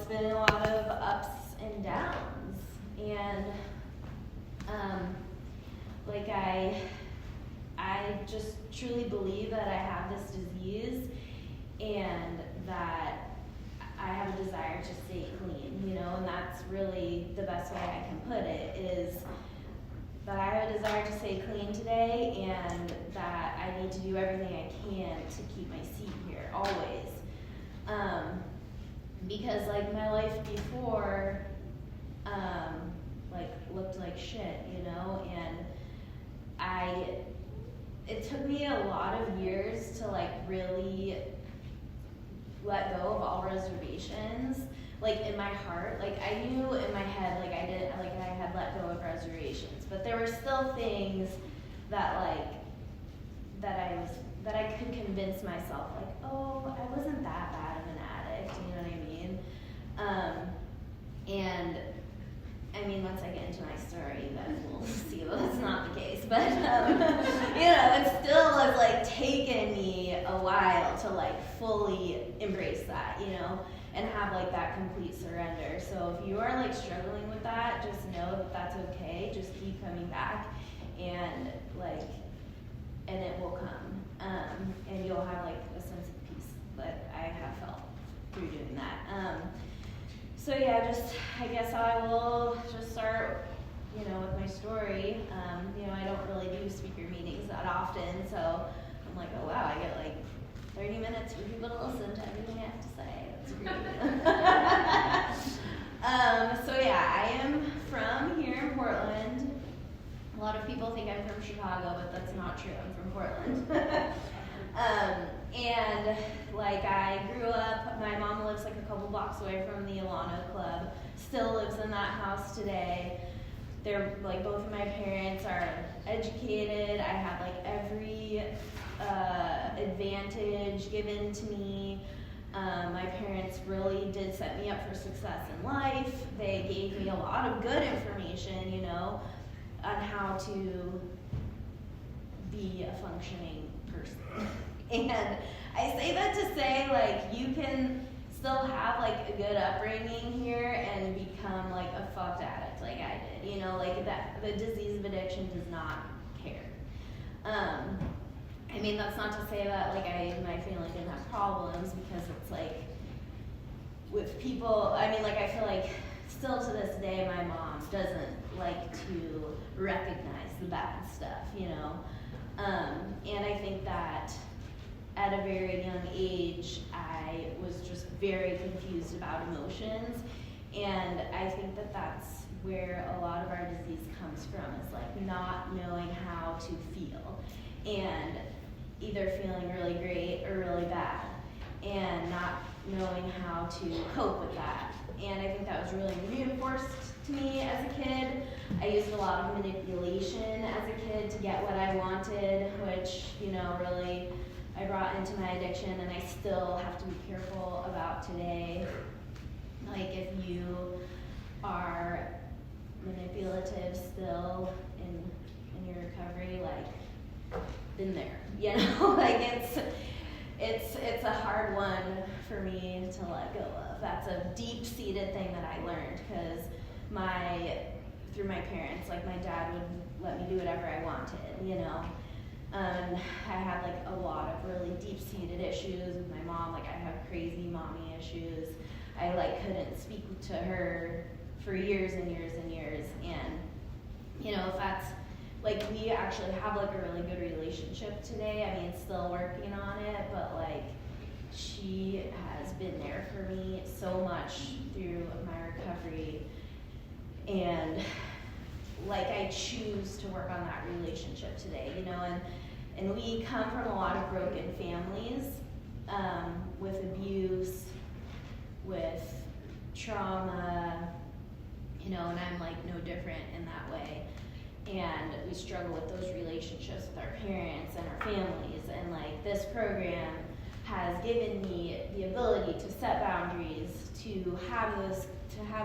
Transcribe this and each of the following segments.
it's been a lot of ups and downs, and like I just truly believe that I have this disease and that I have a desire to stay clean, you know, and that's really the best way I can put it, is that I have a desire to stay clean today and that I need to do everything I can to keep my seat here, always. Because like my life before, like looked like shit, you know, and it took me a lot of years to like really let go of all reservations, like in my heart. Like I knew in my head, like I had let go of reservations, but there were still things that that I could convince myself, like, oh, I wasn't that bad of an addict, you know what I mean? And I mean, once I get into my story, you guys will see that that's not the case. But, you know, it still has, like, taken me a while to, like, fully embrace that, you know, and have, like, that complete surrender. So if you are, like, struggling with that, just know that that's okay. Just keep coming back and, like, and it will come. And you'll have, like, a sense of peace that I have felt through doing that. So yeah, I guess I will just start, you know, with my story. You know, I don't really do speaker meetings that often, so I'm like, oh wow, I get like 30 minutes for people to listen to everything I have to say. That's great. So yeah, I am from here in Portland. A lot of people think I'm from Chicago, but that's not true. I'm from Portland. And like I grew up, my mom lives like a couple blocks away from the Alano Club, still lives in that house today. They're like, both of my parents are educated. I have like every advantage given to me. My parents really did set me up for success in life. They gave me a lot of good information, you know, on how to be a functioning person. And I say that to say, like, you can still have, like, a good upbringing here and become, like, a fucked addict like I did. You know, like, that the disease of addiction does not care. I mean, that's not to say that, like, my family didn't have problems, because it's, like, with people, I mean, like, I feel like still to this day, my mom doesn't like to recognize the bad stuff, you know? And I think that at a very young age, I was just very confused about emotions, and I think that that's where a lot of our disease comes from, is like not knowing how to feel, and either feeling really great or really bad, and not knowing how to cope with that. And I think that was really reinforced to me as a kid. I used a lot of manipulation as a kid to get what I wanted, which, you know, really I brought into my addiction, and I still have to be careful about today. Like, if you are manipulative still in your recovery, like, been there, you know? Like, it's a hard one for me to let go of. That's a deep-seated thing that I learned, because through my parents, like, my dad would let me do whatever I wanted, you know? I had, like, a lot of really deep-seated issues with my mom. Like, I have crazy mommy issues. I, like, couldn't speak to her for years and years and years. And, you know, if that's, like, we actually have, like, a really good relationship today. I mean, still working on it, but, like, she has been there for me so much through my recovery. And, like, I choose to work on that relationship today, you know, and we come from a lot of broken families, with abuse, with trauma, you know, and I'm, like, no different in that way. And we struggle with those relationships with our parents and our families, and, like, this program has given me the ability to set boundaries, to have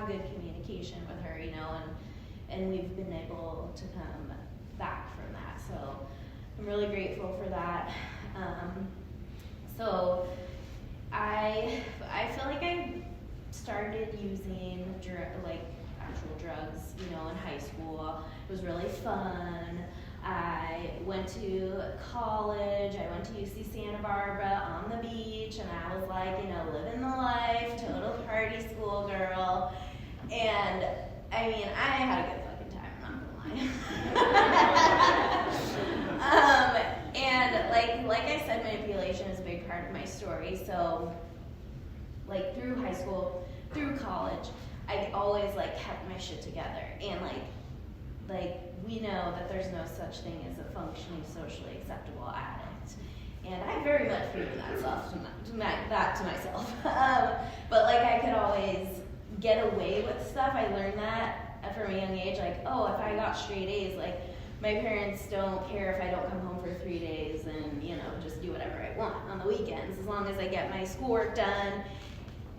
good communication with her, you know, and we've been able to come back from that. So I'm really grateful for that. So I feel like I started using actual drugs, you know, in high school. It was really fun. I went to college. I went to UC Santa Barbara on the beach, and I was like, you know, living the life, total party school girl. And I mean, I had a good fucking time, I'm not gonna lie. And like I said, manipulation is a big part of my story. So, like, through high school, through college, I always like kept my shit together. And like we know that there's no such thing as a functioning, socially acceptable addict. And I very much proved that to myself. But like I could always get away with stuff. I learned that from a young age. Like, oh, if I got straight A's, like my parents don't care if I don't come home for 3 days and, you know, just do whatever I want on the weekends, as long as I get my schoolwork done.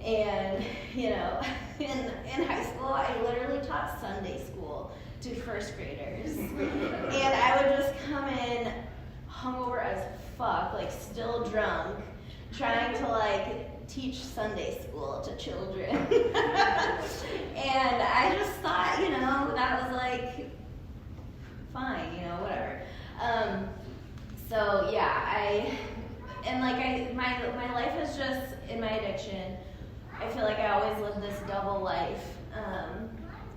And, you know, in high school, I literally taught Sunday school to first graders. And I would just come in hungover as fuck, like still drunk, trying to like teach Sunday school to children. And I just thought, you know, that was like, fine, you know, whatever. So yeah, my life is just, in my addiction, I feel like I always live this double life.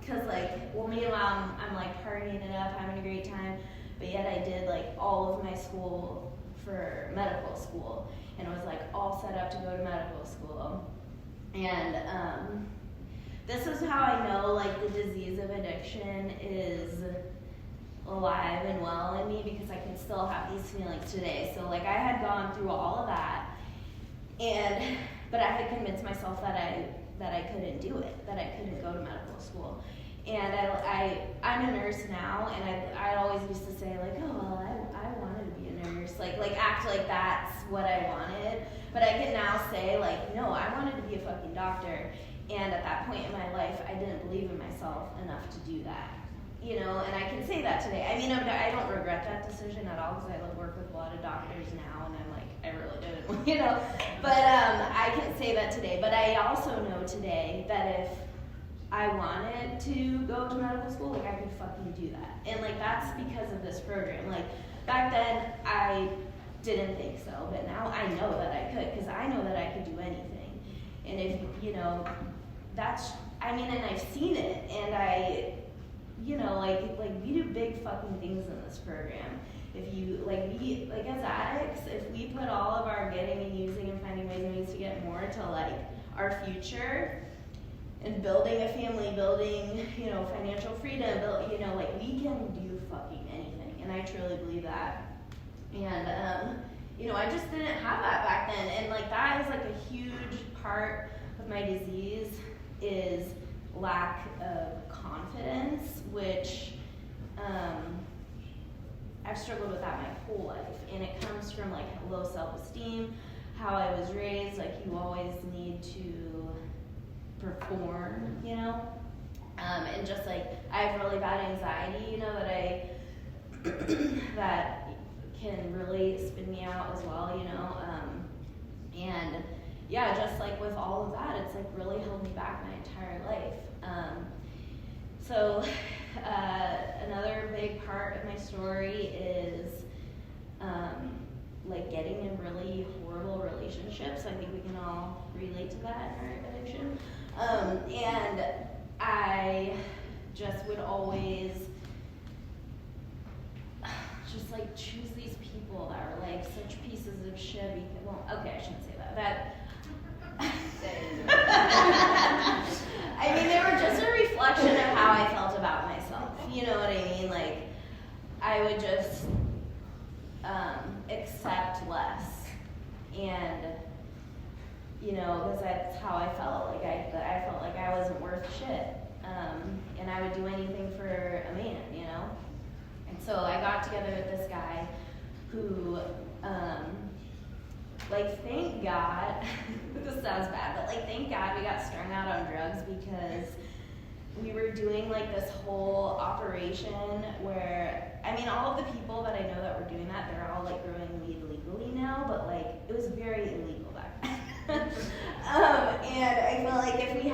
Cause like, well, meanwhile I'm like partying it up, having a great time, but yet I did like all of my school for medical school, and it was like all set up to go to medical school. And this is how I know like the disease of addiction is alive and well in me, because I can still have these feelings today. So like I had gone through all of that, but I had convinced myself that I couldn't do it, that I couldn't go to medical school. And I'm a nurse now, and I always used to say like, oh well, I wanted to be a nurse, like act like that's what I wanted. But I can now say like, no, I wanted to be a fucking doctor. And at that point in my life, I didn't believe in myself enough to do that. You know, and I can say that today. I mean, I don't regret that decision at all, because I work with a lot of doctors now, and I'm like, I really didn't, you know. But I can say that today. But I also know today that if I wanted to go to medical school, like I could fucking do that. And like that's because of this program. Like back then, I didn't think so, but now I know that I could, because I know that I could do anything. And if, you know, and I've seen it, and you know, like we do big fucking things in this program. If you, we as addicts, if we put all of our getting and using and finding ways and means to get more to like our future and building a family, building, you know, financial freedom, you know, like we can do fucking anything. And I truly believe that. And, you know, I just didn't have that back then. And like that is like a huge part of my disease, is lack of confidence, which I've struggled with that my whole life. And it comes from like low self-esteem, how I was raised, like you always need to perform, you know? And just like, I have really bad anxiety, you know, that can really spin me out as well, you know? And yeah, just like with all of that, it's like really held me back my entire life. So another big part of my story is like getting in really horrible relationships. I think we can all relate to that in our addiction. And I just would always just like choose these people that are like such pieces of shit. Well, okay, I shouldn't say that. I mean, they were just a reflection of how I felt about myself. You know what I mean? Like, I would just accept less. And, you know, because that's how I felt. Like, I felt like I wasn't worth shit. And I would do anything for a man, you know? And so I got together with this guy who, like, thank God, this sounds bad, but like, thank God we got strung out on drugs, because we were doing like this whole operation where, I mean, all of the people that I know that were doing that, they're all like growing weed legally now, but like, it was very illegal back then. And I feel like if we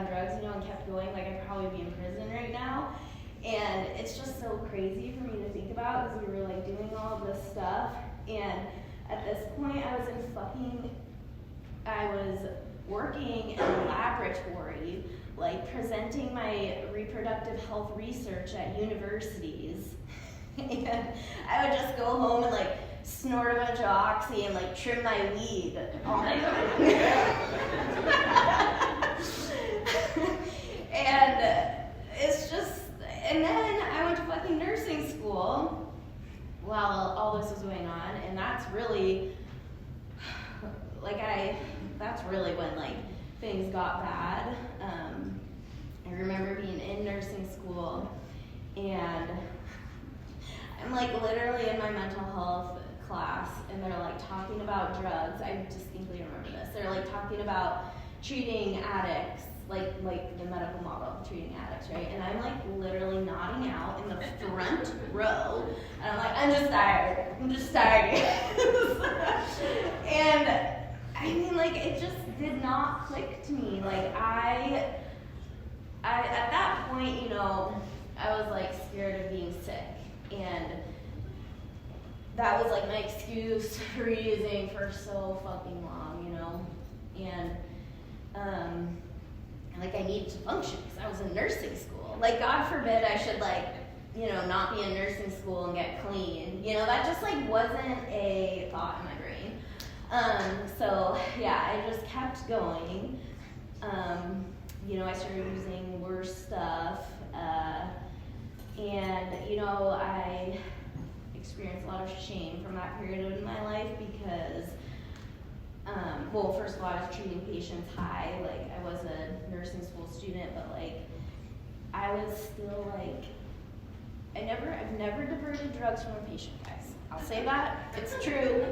on drugs, you know, and kept going, like I'd probably be in prison right now. And it's just so crazy for me to think about because we were like doing all of this stuff. And at this point, I was working in a laboratory, like presenting my reproductive health research at universities. And I would just go home and like snort a bunch of oxy and like trim my weed all night long. And it's just, and then I went to fucking nursing school while all this was going on, and that's really, that's really when like things got bad. I remember being in nursing school, and I'm like literally in my mental health class, and they're like talking about drugs. I distinctly remember this. They're like talking about treating addicts, like the medical model of treating addicts, right? And I'm like literally nodding out in the front row, and I'm like, I'm just tired. And I mean, like, it just did not click to me. Like, I at that point, you know, I was like scared of being sick, and that was like my excuse for using for so fucking long, you know. And like I needed to function because I was in nursing school. Like, God forbid I should like, you know, not be in nursing school and get clean. You know, that just like wasn't a thought in my brain. So yeah, I just kept going. You know, I started using worse stuff, and you know, I experienced a lot of shame from that period in my life because, well, first of all, I was treating patients high. Like, I was a nursing school student, but like, I was still like, I've never diverted drugs from a patient, guys. I'll say that. It's true.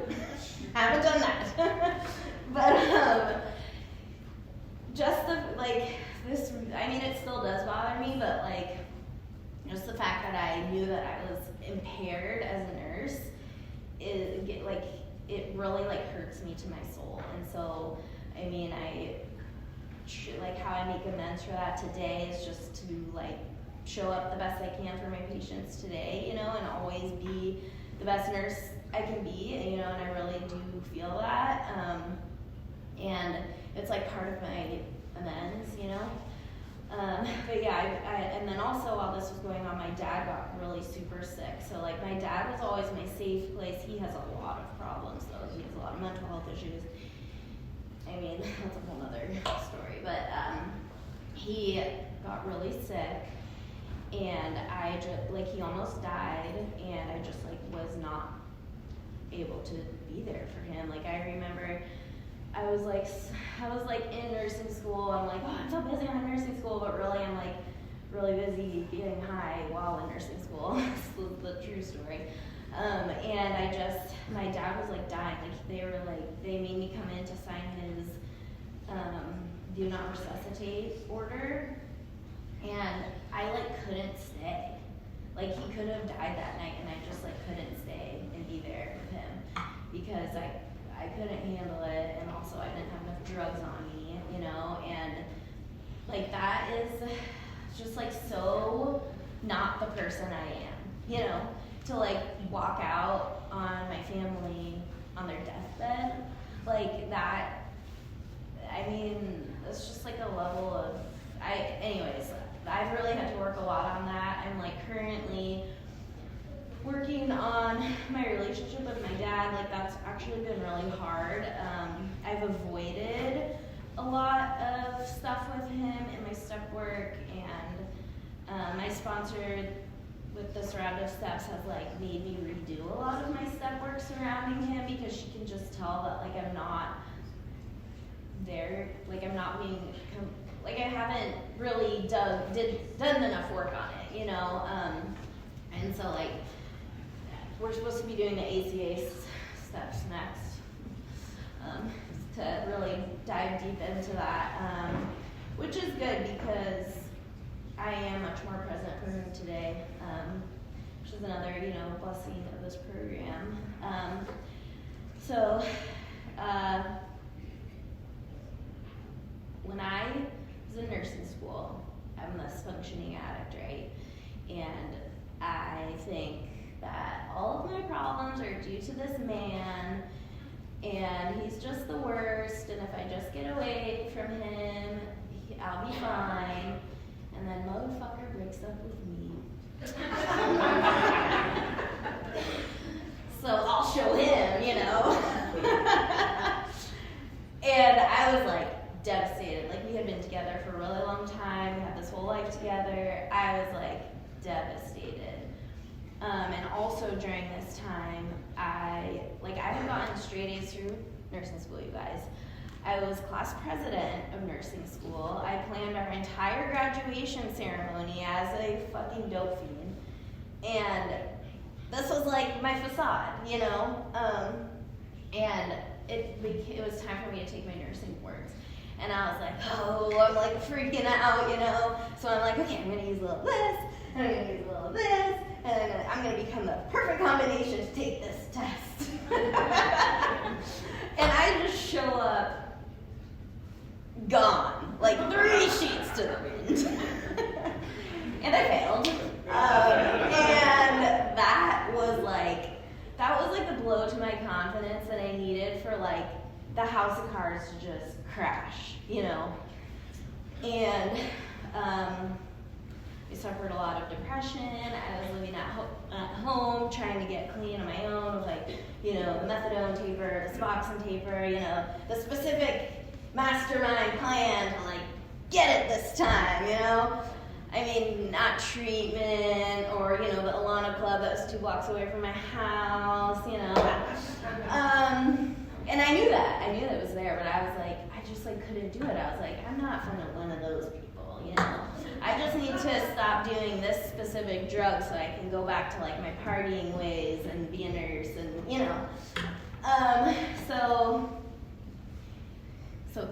Haven't done that. But just the, like, this, I mean, it still does bother me, but like, just the fact that I knew that I was impaired as a nurse, it really like hurts me to my soul. And so, I mean, like how I make amends for that today is just to like show up the best I can for my patients today, you know, and always be the best nurse I can be, you know, and I really do feel that. And it's like part of my amends, you know. But yeah, and then also while this was going on, my dad got really super sick. So like my dad was always my safe place. He has a lot of problems though. He has a lot of mental health issues. I mean, that's a whole other story. But he got really sick, and I just, like, he almost died, and I just like was not able to be there for him. Like, I remember I was like in nursing school. I'm like, oh, I'm so busy, I'm in nursing school, but really I'm like really busy getting high while in nursing school. This is the true story. And my dad was like dying. Like, they made me come in to sign his do not resuscitate order, and I like couldn't stay. Like, he could have died that night, and I just like couldn't stay and be there with him because I couldn't handle it, and also I didn't have enough drugs on me, you know, and like that is just like so not the person I am, you know, to like walk out on my family on their deathbed, like that. I mean, it's just like a level of, anyways, I've really had to work a lot on that. I'm like currently working on my relationship with my dad. Like, that's actually been really hard. I've avoided a lot of stuff with him in my step work, and my sponsor with the surrounding steps has like made me redo a lot of my step work surrounding him because she can just tell that like I'm not there, like I'm not being, like I haven't really done enough work on it, you know, and so like we're supposed to be doing the ACA steps next, to really dive deep into that, which is good because I am much more present for him today, which is another, you know, blessing of this program. When I was in nursing exams are due to this man, and he's just the worst, and if I just get away from him, I'll be fine. And then motherfucker breaks up with me. So I'll show him, you know. And I was like devastated. Like, we had been together for a really long time. We had this whole life together. I was like devastated. And also during this time, I haven't gotten straight A's through nursing school, you guys. I was class president of nursing school. I planned our entire graduation ceremony as a fucking dope fiend. And this was like my facade, you know? And it was time for me to take my nursing boards. And I was like, oh, I'm like freaking out, you know? So I'm like, okay, I'm gonna use a little this, and I'm gonna use a little this, and I'm gonna become the perfect combination to take this test. And I just show up gone, like 3 sheets to the wind. And I failed. And that was like the blow to my confidence that I needed for like the house of cards to just crash, you know. And I suffered a lot of depression. I was living at home, trying to get clean on my own with like, you know, the methadone taper, the Suboxone taper, you know, the specific mastermind plan to like get it this time, you know. I mean, not treatment or, you know, the Alana Club that was 2 blocks away from my house, you know. And I knew that it was there, but I was like, I just like couldn't do it. I was like, I'm not one of those people, you know. I just need to stop doing this specific drug so I can go back to like my partying ways and be a nurse and, you know. So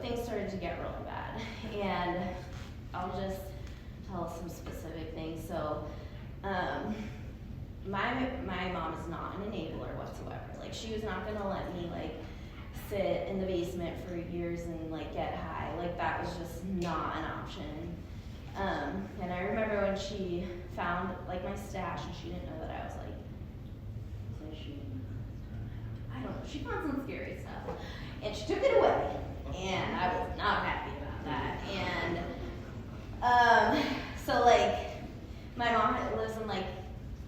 things started to get really bad, and I'll just tell some specific things. So, my mom is not an enabler whatsoever. Like, she was not gonna let me like sit in the basement for years and like get high. Like, that was just not an option. And I remember when she found like my stash, and she didn't know that I was like, I don't know. She found some scary stuff, and she took it away, and I was not happy about that. And so like my mom lives in like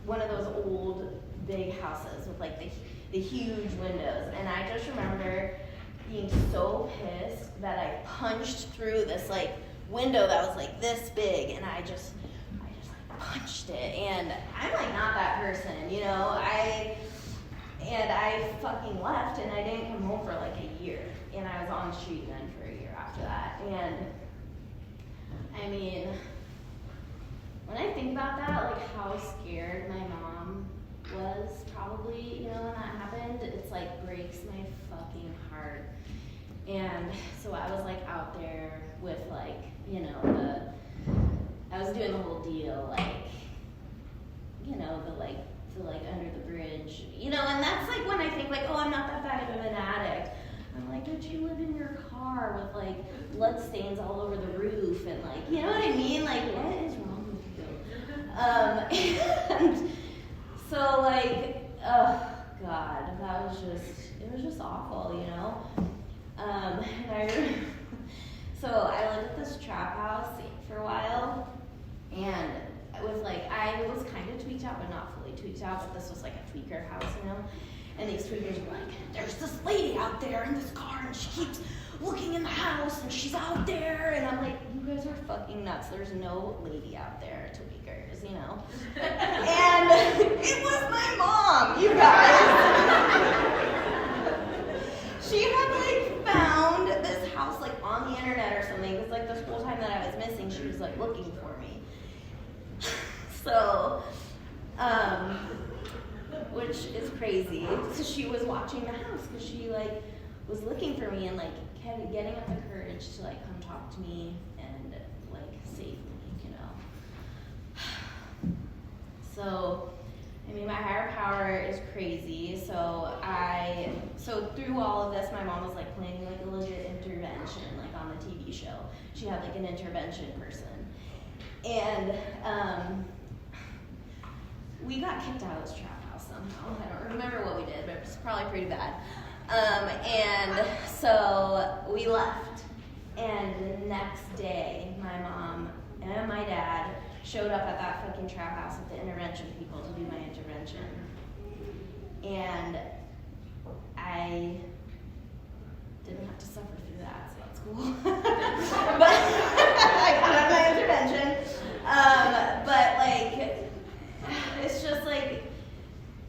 one of those old big houses with like the huge windows, and I just remember being so pissed that I punched through this like window that was like this big, and I just like punched it. And I'm like not that person, you know. I fucking left, and I didn't come home for like a year, and I was on treatment for a year after that. And I mean, when I think about that, like how scared my mom was probably, you know, when that happened, it's like breaks my fucking heart. And so I was like out there with like, you know, I was doing the whole deal, like, you know, the under the bridge, you know. And that's like when I think like, oh, I'm not that bad of an addict. I'm like, don't you live in your car with like blood stains all over the roof and like, you know what I mean? Like, what is wrong with you? And so like, oh God, it was just awful, you know. So I lived at this trap house for a while, and I was kind of tweaked out, but not fully tweaked out. But this was like a tweaker house, you know. And these tweakers were like, there's this lady out there in this car, and she keeps looking in the house, and she's out there. And I'm like, you guys are fucking nuts. There's no lady out there, tweakers, you know. And it was my mom, you guys. She had like found this house like on the internet or something, because like this whole time that I was missing, she was like looking for me. So, which is crazy. So she was watching the house because she like was looking for me and like kept getting up the courage to like come talk to me and like save me, you know. So, I mean, my higher power is crazy. So through all of this, my mom was like planning like a legit intervention, like on the TV show. She had like an intervention person. And we got kicked out of this trap house somehow. I don't remember what we did, but it was probably pretty bad. And so we left. And the next day, my mom and my dad showed up at that fucking trap house with the intervention people to do my intervention. And I didn't have to suffer through that, so that's cool. But I got out my intervention. But like, it's just like,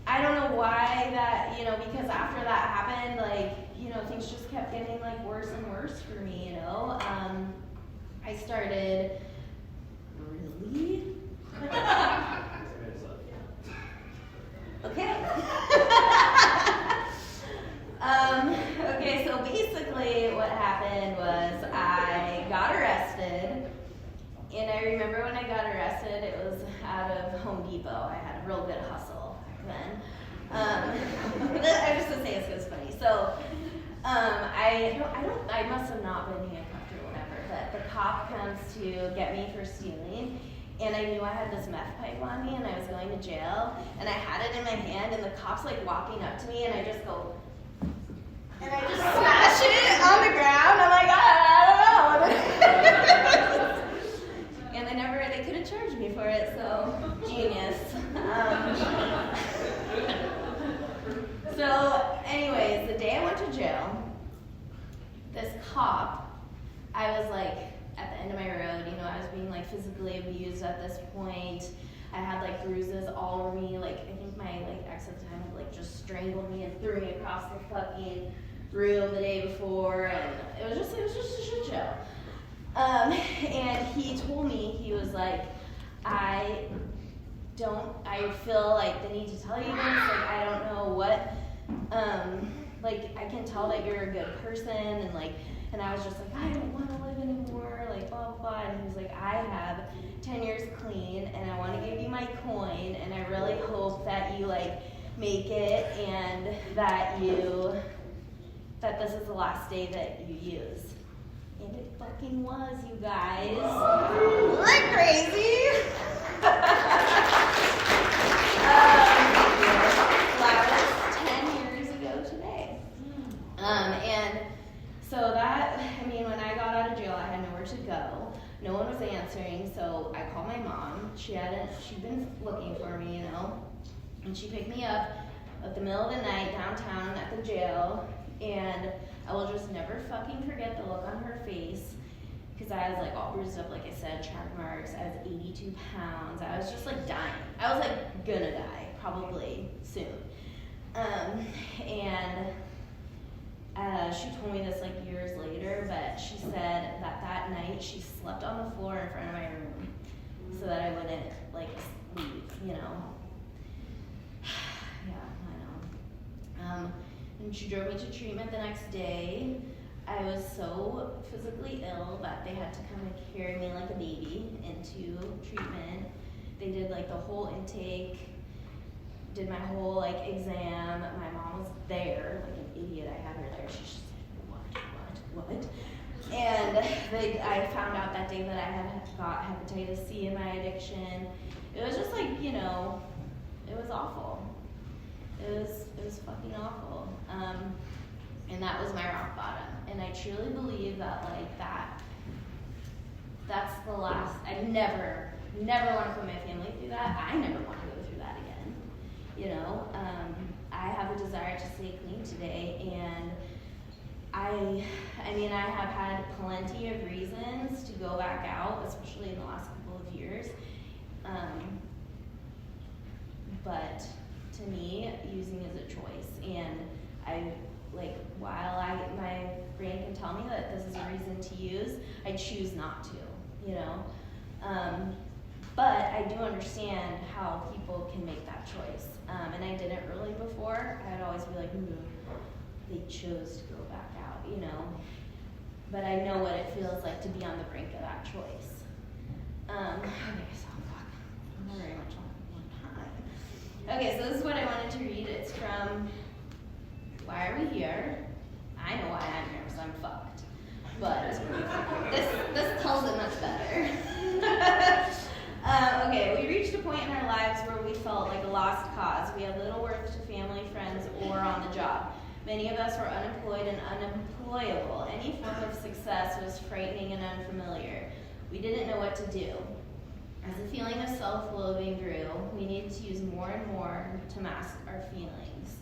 I don't know why that, you know, because after that happened, like, you know, things just kept getting like worse and worse for me, you know. I started really. Okay. Okay, so basically what happened was I got arrested, and I remember when I got arrested, it was out of Home Depot. I had a real good hustle back then. I just to say it's because it's funny. So I must have not been handcuffed or whatever, but the cop comes to get me for stealing. And I knew I had this meth pipe on me and I was going to jail, and I had it in my hand, and the cop's like walking up to me, and I just go, and I just smash it on the ground. I'm like, I don't know. And they couldn't charge me for it, so genius. So anyways, the day I went to jail, this cop, I was like, at the end of my road, you know, I was being like physically abused at this point. I had like bruises all over me. Like, I think my like ex at the time had like just strangled me and threw me across the fucking room the day before, and it was just a shit show. And he told me, he was like, I feel like the need to tell you this, like I don't know what, like I can tell that you're a good person, and like, and I was just like, I don't want to live anymore, like blah, blah, blah. And he was like, I have 10 years clean, and I want to give you my coin, and I really hope that you like make it, and that this is the last day that you use. And it fucking was, you guys. Like crazy. That was 10 years ago today. And so that, I mean, when I got out of jail, I had nowhere to go. No one was answering, so I called my mom. She'd been looking for me, you know, and she picked me up at the middle of the night downtown at the jail, and I will just never fucking forget the look on her face, because I was like all bruised up, like I said, track marks. I was 82 pounds. I was just like dying. I was like gonna die, probably soon. She told me this like years later, but she said that night she slept on the floor in front of my room so that I wouldn't like leave, you know. Yeah, I know. And she drove me to treatment the next day. I was so physically ill that they had to come and carry me like a baby into treatment. They did like the whole intake, did my whole like exam. My mom was there, like an idiot. I had her there. She just said, what? And I found out that day that I had got hepatitis C in my addiction. It was just like, you know, it was awful. It was fucking awful. And that was my rock bottom. And I truly believe that like that's the last. I never want to put my family through that. I never want to go through that again. You know, I have a desire to stay clean today, and I mean, I have had plenty of reasons to go back out, especially in the last couple of years. But to me, using is a choice, and I like while my brain can tell me that this is a reason to use, I choose not to. You know. But I do understand how people can make that choice. And I didn't really before. I'd always be like, they chose to go back out, you know. But I know what it feels like to be on the brink of that choice. Okay, so I'm not very much on time. Okay, so this is what I wanted to read. It's from Why Are We Here? I know why I'm here, because I'm fucked. But this tells it much better. Okay, we reached a point in our lives where we felt like a lost cause. We had little worth on the job. Many of us were unemployed and unemployable. Any form of success was frightening and unfamiliar. We didn't know what to do. As the feeling of self-loathing grew, we needed to use more and more to mask our feelings.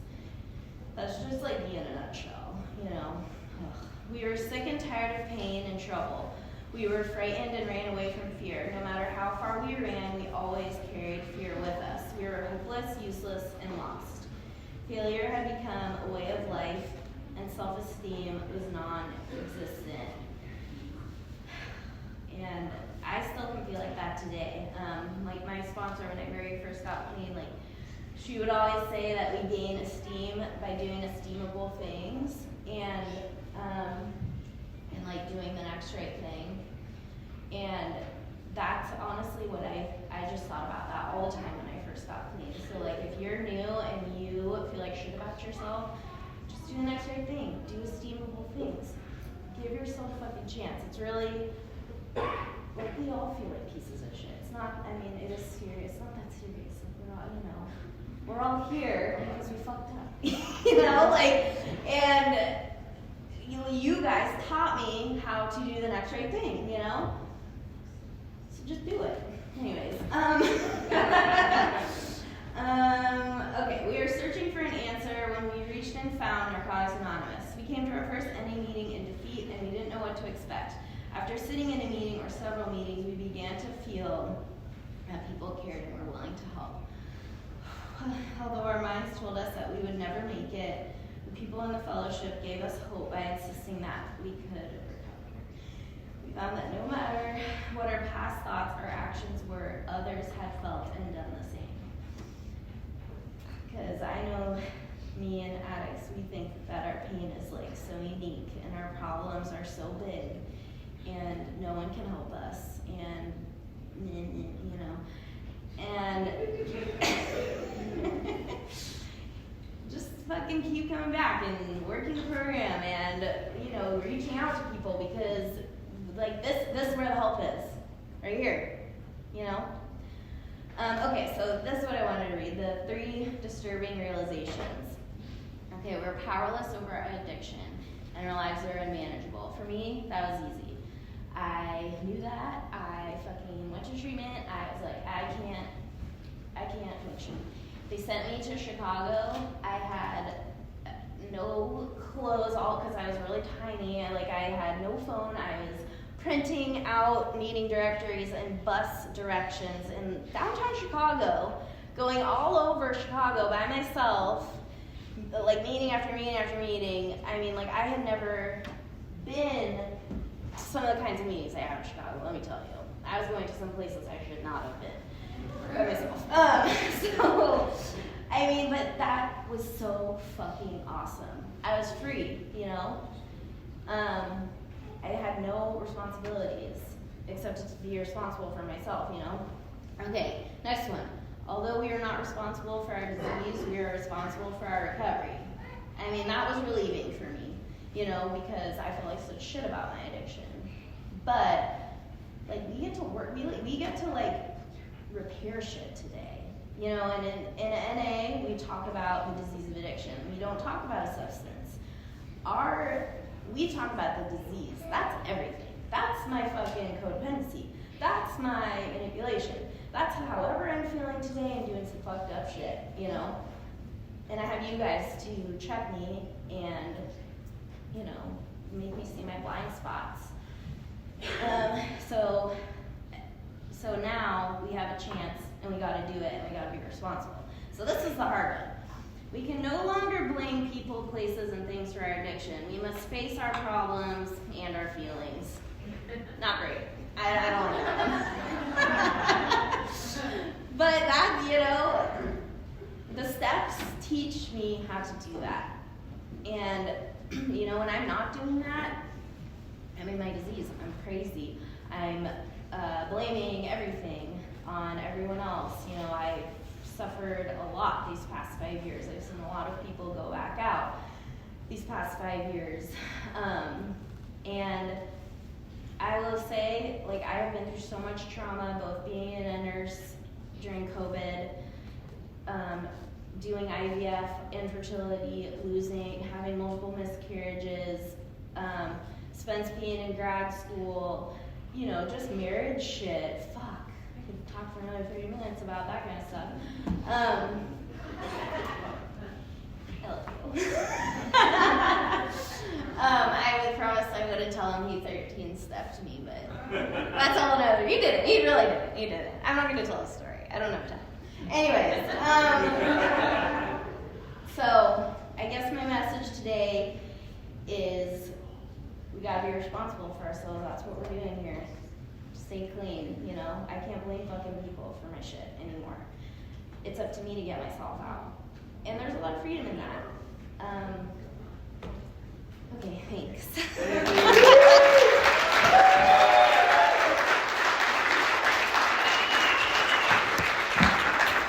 That's just like me in a nutshell, you know. Ugh. We were sick and tired of pain and trouble. We were frightened and ran away from fear. No matter how far we ran, we always carried fear with us. We were hopeless, useless, and lost. Failure had become a way of life, and self-esteem was non-existent. And I still can feel like that today. Like my sponsor, when I very first got clean, like she would always say that we gain esteem by doing esteemable things, and like doing the next right thing. And that's honestly what I just thought about that all the time when I first got clean. So like if you're new and you feel like shit about yourself, just do the next right thing. Do esteemable things. Give yourself a fucking chance. It's really, like we all feel like pieces of shit. It's not, I mean, it is serious. It's not that serious. Like we're all, you know, we're all here because we fucked up. You know, like, and you guys taught me how to do the next right thing, you know? So just do it. Anyways. Okay, we were searching for an answer when we reached and found Narcotics Anonymous. We came to our first NA meeting in defeat, and we didn't know what to expect. After sitting in a meeting or several meetings, we began to feel that people cared and were willing to help. Although our minds told us that we would never make it, the people in the fellowship gave us hope by insisting that we could recover. We found that no matter what our past thoughts or actions were, others had felt and done the same. Because I know me and addicts, we think that our pain is like so unique and our problems are so big and no one can help us, and you know, and just fucking keep coming back and working the program and, you know, reaching out to people, because like this is where the help is, right here, you know. Okay, so this is what I wanted to read, the 3 disturbing realizations. Okay, we're powerless over our addiction and our lives are unmanageable. For me, that was easy. I knew that. I fucking went to treatment. I was like, I can't function. They sent me to Chicago. I had no clothes, all because I was really tiny. I had no phone. I was printing out meeting directories and bus directions in downtown Chicago, going all over Chicago by myself, like meeting after meeting after meeting. I mean, like I had never been to some of the kinds of meetings I have in Chicago, let me tell you. I was going to some places I should not have been by myself. So, I mean, but that was so fucking awesome. I was free, you know? I had no responsibilities except to be responsible for myself, you know? Okay, next one. Although we are not responsible for our disease, we are responsible for our recovery. I mean, that was relieving for me, you know, because I feel like such shit about my addiction. But, like, we get to work, we get to, like, repair shit today. You know, and in NA, we talk about the disease of addiction. We don't talk about a substance. We talk about the disease. That's everything. That's my fucking codependency. That's my manipulation. That's however I'm feeling today and doing some fucked up shit, you know? And I have you guys to check me and, you know, make me see my blind spots. So now we have a chance and we gotta do it and we gotta be responsible. So this is the hard one. We can no longer blame people, places, and things for our addiction. We must face our problems and our feelings. Not great. I don't like that. But that, you know, the steps teach me how to do that. And, you know, when I'm not doing that, I'm in my disease. I'm crazy. I'm blaming everything on everyone else. You know, I suffered a lot these past 5 years. I've seen a lot of people go back out these past 5 years. And I will say, like, I have been through so much trauma, both being a nurse during COVID, doing IVF, infertility, having multiple miscarriages, Spence being in grad school, you know, just marriage shit. Fuck, I could talk for another 30 minutes about that kind of stuff. I would promise I wouldn't tell him he 13-stepped me, but that's all another. He did it. He really did it. He did it. I'm not going to tell a story. I don't have time. Anyways, so I guess my message today is we got to be responsible for ourselves. That's what we're doing here. Stay clean, you know. I can't blame fucking people for my shit anymore. It's up to me to get myself out. And there's a lot of freedom in that. Okay, thanks.